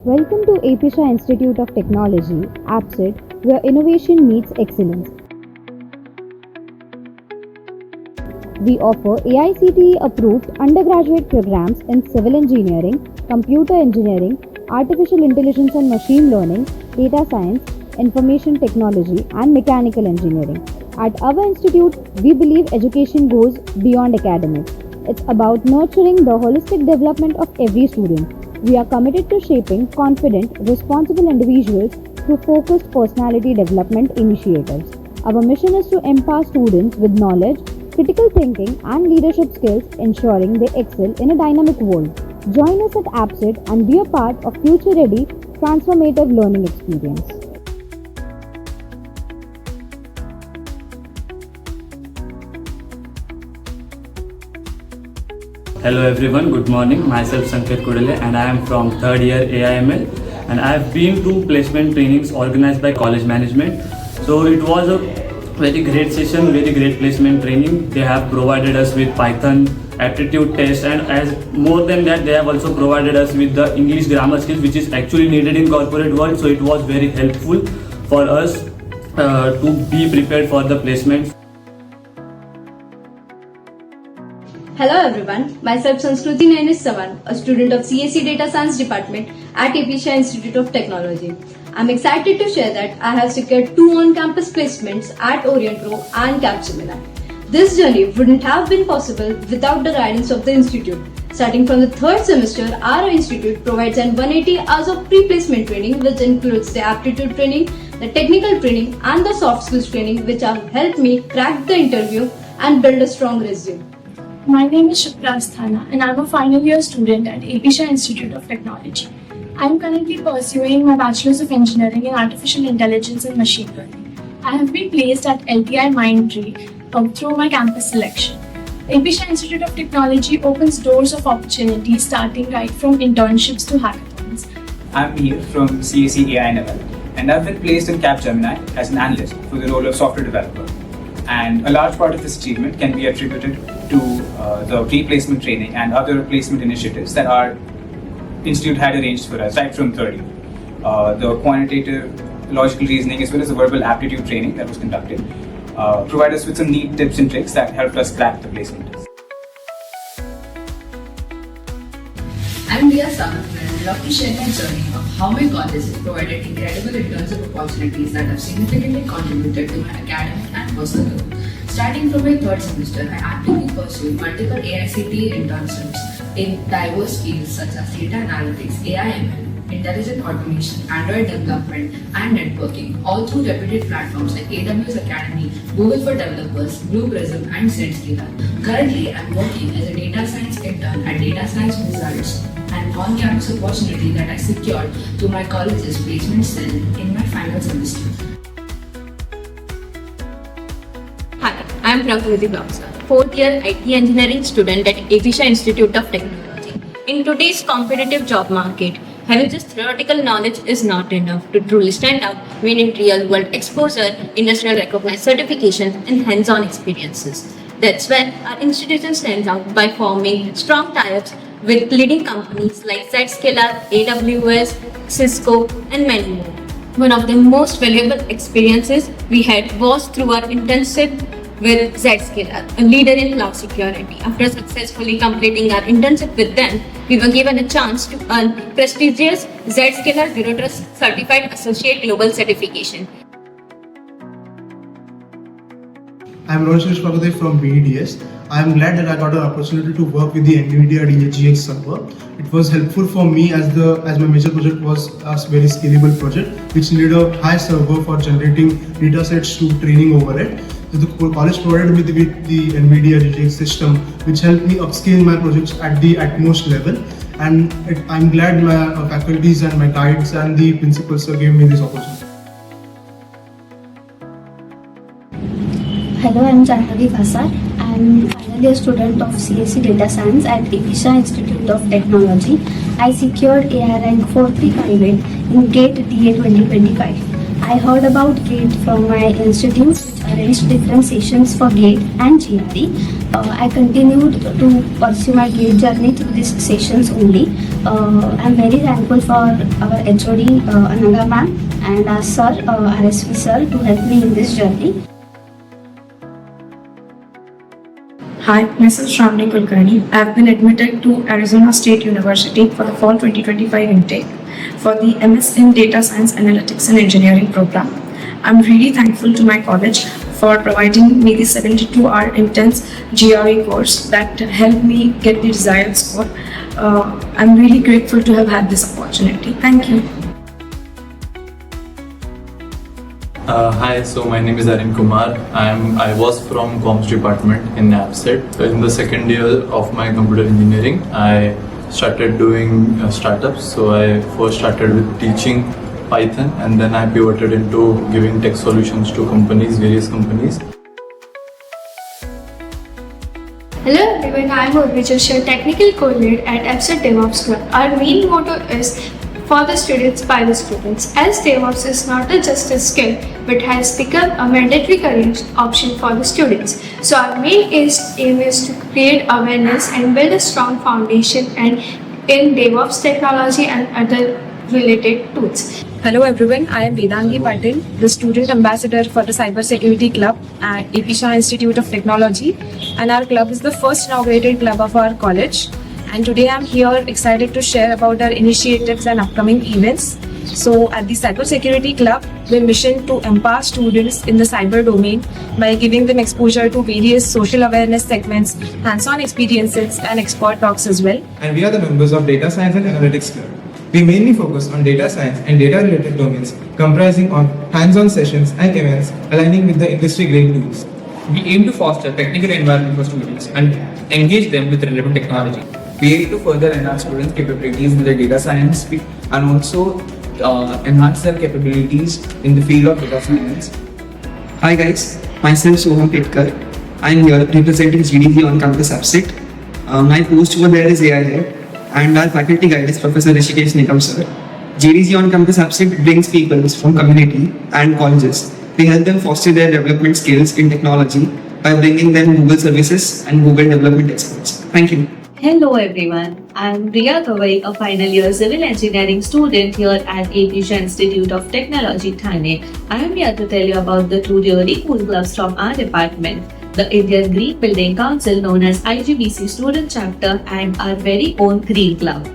Welcome to Apisha Institute of Technology, APSIT, where innovation meets excellence. We offer AICTE approved undergraduate programs in civil engineering, computer engineering, artificial intelligence and machine learning, data science, information technology, and mechanical engineering. At our institute, we believe education goes beyond academics. It's about nurturing the holistic development of every student. We are committed to shaping confident, responsible individuals through focused personality development initiatives. Our mission is to empower students with knowledge, critical thinking, and leadership skills, ensuring they excel in a dynamic world. Join us at APSIT and be a part of future-ready, transformative learning experience. Hello everyone, good morning. Myself Sanket Kudale and I am from third year AIML and I have been to placement trainings organized by college management. So it was a very great session, very great placement training. They have provided us with Python aptitude test and as more than that they have also provided us with the English grammar skills which is actually needed in corporate world. So it was very helpful for us to be prepared for the placements. Hello everyone, myself Sanskruti Nainis Sawan, a student of CSE Data Science Department at Apisha Institute of Technology. I'm excited to share that I have secured 2 on-campus placements at Aurionpro and Capgemini. This journey wouldn't have been possible without the guidance of the institute. Starting from the 3rd semester, our institute provides an 180 hours of pre-placement training which includes the aptitude training, the technical training and the soft skills training which have helped me crack the interview and build a strong resume. My name is Shukla Asthana and I'm a final year student at Apisha Institute of Technology. I am currently pursuing my Bachelor's of Engineering in Artificial Intelligence and Machine Learning. I have been placed at LTI Mindtree through my campus selection. Apisha Institute of Technology opens doors of opportunities starting right from internships to hackathons. I'm Neil from CSE AI&ML and I've been placed in Capgemini as an analyst for the role of software developer. And a large part of this achievement can be attributed to the pre-placement training and other placement initiatives that our institute had arranged for us right from third year. The quantitative logical reasoning as well as the verbal aptitude training that was conducted provide us with some neat tips and tricks that helped us crack the placement test. I'm Dia Samat and I would love to share my journey of how my college has provided incredible internship opportunities that have significantly contributed to my academic and personal growth. Starting from my 3rd semester, I actively pursued multiple AICTE internships in diverse fields such as data analytics, AI/ML, intelligent automation, Android development, and networking, all through reputed platforms like AWS Academy, Google for Developers, Blue Prism, and Zscaler. Currently, I'm working as a data science intern at Data Science Results, an on-campus opportunity that I secured through my college's placement cell in my final semester. Hi, I am Prakriti Bamsa, 4th year IT engineering student at Apisha Institute of Technology. In today's competitive job market, having just theoretical knowledge is not enough to truly stand out. We need real-world exposure, industrial recognized certifications, and hands-on experiences. That's where our institution stands out by forming strong tie-ups with leading companies like Zscaler, AWS, Cisco, and many more. One of the most valuable experiences we had was through our internship with Zscaler, a leader in cloud security. After successfully completing our internship with them, we were given a chance to earn prestigious Zscaler Zero Trust Certified Associate Global Certification. I am Rohit Pragati from BEDS. I am glad that I got an opportunity to work with the NVIDIA DGX server. It was helpful for me as my major project was a very scalable project which needed a high server for generating data sets to training over it. So the college provided me with the NVIDIA DGX system which helped me upscale my projects at the utmost level, and I'm glad my faculties and my guides and the principals gave me this opportunity. Hello, I'm Janhavi Vasar. I'm final year student of CSE Data Science at Apisha Institute of Technology. I secured AI rank 4358 in GATE DA 2025. I heard about GATE from my institutes which arranged different sessions for GATE and GRE. I continued to pursue my great journey through these sessions only. I'm very thankful for our HOD, Ananda ma'am, and our sir, RSV sir, to help me in this journey. Hi, myself Shravani Kulkarni. I have been admitted to Arizona State University for the fall 2025 intake for the MS in Data Science, Analytics and Engineering program. I'm really thankful to my college for providing me the 72-hour intense GRE course that helped me get the desired score. I'm really grateful to have had this opportunity. Thank you. Hi, so my name is Arun Kumar. I was from Comms department in NAPSET. In the second year of my computer engineering, I started doing startups. So I first started with teaching Python, and then I pivoted into giving tech solutions to companies, various companies. Hello everyone, I am Urvi Joshi, Technical Co-Lead at EPSET DevOps Club. Our main motto is for the students, by the students, as DevOps is not just a skill but has become a mandatory career option for the students. So our main aim is to create awareness and build a strong foundation and in DevOps technology and other related tools. Hello everyone, I am Vedangi Patil, the Student Ambassador for the Cybersecurity Club at AP Shah Institute of Technology, and our club is the first inaugurated club of our college. And today I'm here excited to share about our initiatives and upcoming events. So at the Cybersecurity Club, we mission to empower students in the cyber domain by giving them exposure to various social awareness segments, hands-on experiences and expert talks as well. And we are the members of Data Science and Analytics Club. We mainly focus on data science and data-related domains, comprising of hands-on sessions and events aligning with the industry-grade tools. We aim to foster technical environment for students and engage them with relevant technology. We aim to further enhance students' capabilities in the data science field and also enhance their capabilities in the field of data science. Hi guys, myself Soham Petkar. I am here representing GDG on campus EPSET. My post over there is AI Head, and our faculty guide is Professor Rishikesh Nikam sir. GDG on campus EPSET brings people from community and colleges. We help them foster their development skills in technology by bringing them Google services and Google development experts. Thank you. Hello everyone, I am Riya Kawai, a final year civil engineering student here at AP Shah Institute of Technology, Thane. I am here to tell you about the two really cool clubs from our department. The Indian Green Building Council, known as IGBC Student Chapter, and our very own Green Club.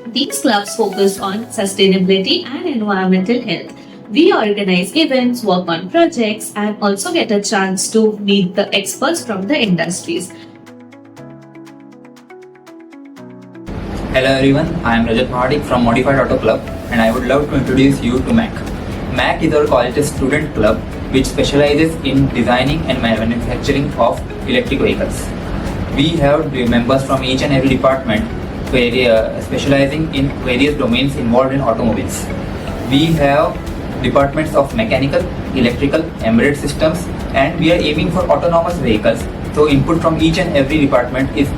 These clubs focus on sustainability and environmental health. We organize events, work on projects, and also get a chance to meet the experts from the industries. Hello everyone, I am Rajat Mahadik from Modified Auto Club, and I would love to introduce you to MAC. MAC is our college's student club which specializes in designing and manufacturing of electric vehicles. We have members from each and every department specializing in various domains involved in automobiles. We have departments of mechanical, electrical, embedded systems, and we are aiming for autonomous vehicles. So input from each and every department is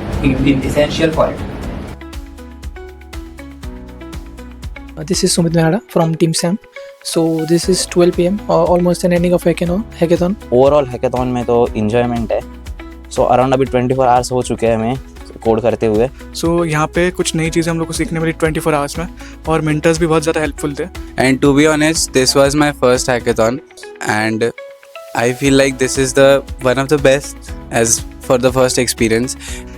essential for it. This is Sumit Nada from Team SAMP. So this is 12 PM, almost an ending of hackathon. Overall hackathon में तो enjoyment है. So around अभी 24 hours हो चुके हैं हमें code करते हुए. So यहाँ पे कुछ नई चीज़ें हम लोग को सीखने मिली 24 hours में, और mentors भी बहुत ज़्यादा helpful थे. And to be honest, this was my first hackathon, and I feel like this is the one of the best as for the first experience.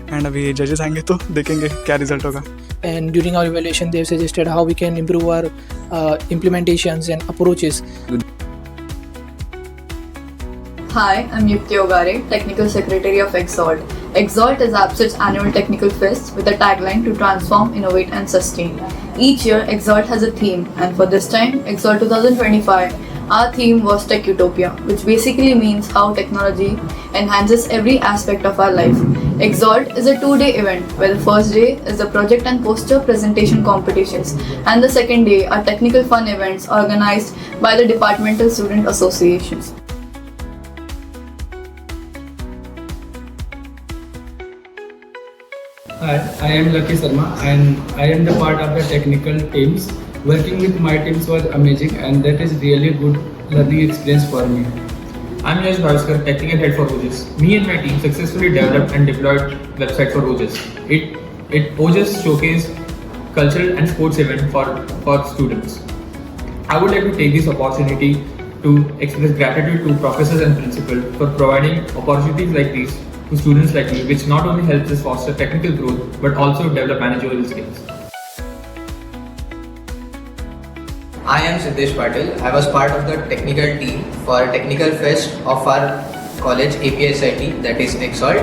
And अभी judges आएंगे तो देखेंगे क्या result होगा. And during our evaluation, they suggested how we can improve our implementations and approaches. Hi, I'm Yukti Ogare, Technical Secretary of Exalt. Exalt is AppSet's annual technical fest with a tagline to transform, innovate and sustain. Each year, Exalt has a theme, and for this time, Exalt 2025, our theme was Tech Utopia, which basically means how technology enhances every aspect of our life. Exalt is a 2-day event where the first day is the project and poster presentation competitions, and the second day are technical fun events organized by the departmental student associations. Hi, I am Lucky Sharma and I am the part of the technical teams. Working with my teams was amazing, and that is really good learning experience for me. I'm Yash Bhaskar, technical head for OJS. Me and my team successfully developed and deployed website for OJS. OJS showcase cultural and sports event for students. I would like to take this opportunity to express gratitude to professors and principal for providing opportunities like these to students like me, which not only helps us foster technical growth but also develop managerial skills. I am Siddesh Patil. I was part of the technical team for Technical Fest of our college APSIT, that is Exalt.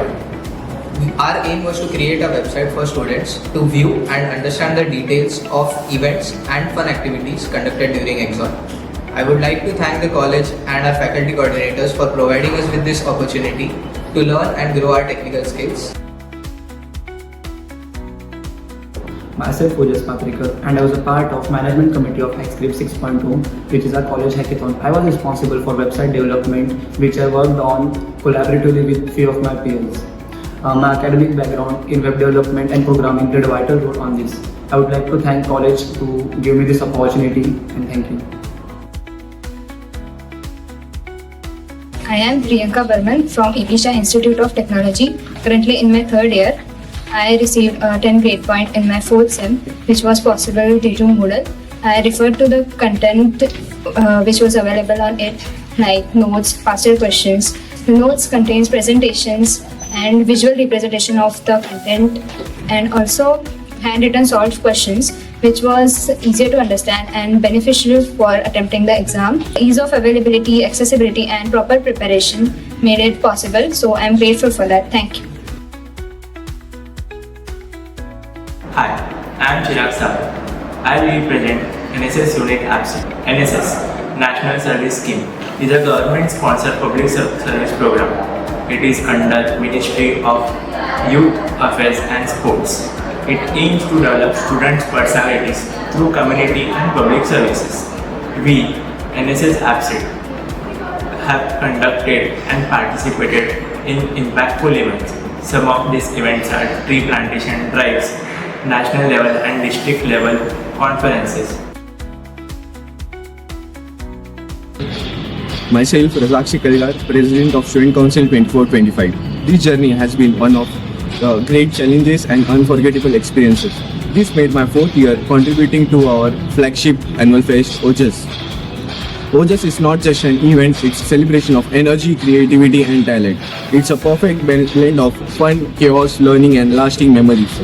Our aim was to create a website for students to view and understand the details of events and fun activities conducted during Exalt. I would like to thank the college and our faculty coordinators for providing us with this opportunity to learn and grow our technical skills. Myself, Ojas Patrikar, and I was a part of management committee of HackScript 6.2, which is our college hackathon. I was responsible for website development, which I worked on collaboratively with few of my peers. My academic background in web development and programming played a vital role on this. I would like to thank college to give me this opportunity, and thank you. I am Priyanka Burman from Episha Institute of Technology, currently in my third year. I received 10 grade point in my fourth sem, which was possible due to Moodle. I referred to the content which was available on it, like notes, past year questions. The notes contains presentations and visual representation of the content, and also handwritten solved questions, which was easier to understand and beneficial for attempting the exam. Ease of availability, accessibility, and proper preparation made it possible. So I'm grateful for that. Thank you. Hi, I am Chirag Sagar. I represent NSS Unit APSIT. NSS, National Service Scheme, is a government-sponsored public service program. It is under Ministry of Youth Affairs and Sports. It aims to develop students' personalities through community and public services. We, NSS APSIT, have conducted and participated in impactful events. Some of these events are tree plantation drives, national level and district level conferences. Myself, Razak Shikariar, President of Student Council 24-25. This journey has been one of great challenges and unforgettable experiences. This made my fourth year contributing to our flagship annual fest, OJS. OJS is not just an event, it's a celebration of energy, creativity and talent. It's a perfect blend of fun, chaos, learning and lasting memories.